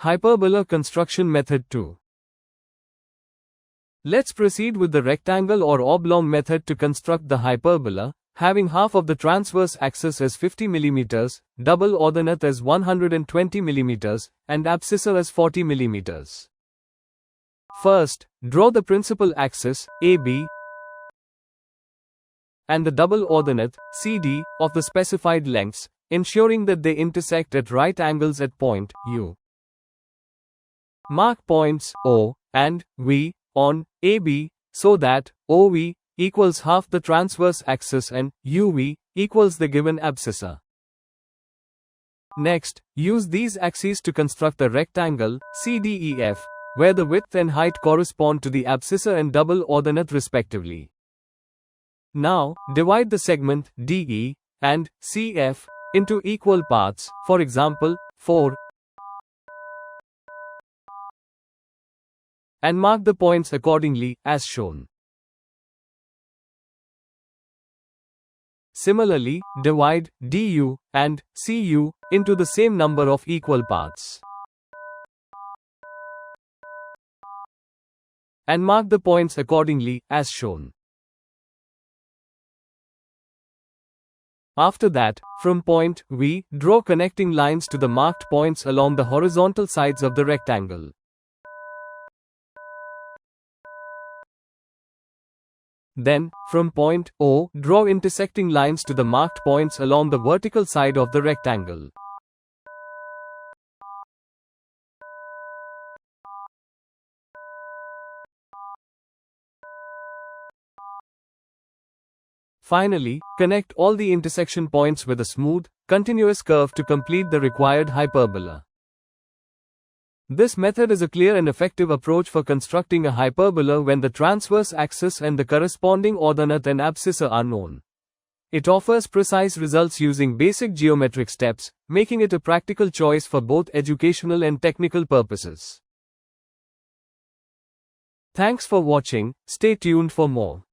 Hyperbola construction method 2. Let's proceed with the rectangle or oblong method to construct the hyperbola, having half of the transverse axis as 50 mm, double orthogonal as 120 mm, and abscissa as 40 mm. First, draw the principal axis, AB, and the double orthogonal, CD, of the specified lengths, ensuring that they intersect at right angles at point, U. Mark points, O, and V, on AB, so that OV equals half the transverse axis and UV equals the given abscissa. Next, use these axes to construct a rectangle, CDEF, where the width and height correspond to the abscissa and double orthogonal respectively. Now, divide the segment DE and CF into equal parts, for example, 4, and mark the points accordingly, as shown. Similarly, divide DU and CU into the same number of equal parts, and mark the points accordingly, as shown. After that, from point V, draw connecting lines to the marked points along the horizontal sides of the rectangle. Then, from point O, draw intersecting lines to the marked points along the vertical side of the rectangle. Finally, connect all the intersection points with a smooth, continuous curve to complete the required hyperbola. This method is a clear and effective approach for constructing a hyperbola when the transverse axis and the corresponding orthogonal and abscissa are known. It offers precise results using basic geometric steps, making it a practical choice for both educational and technical purposes. Thanks for watching. Stay tuned for more.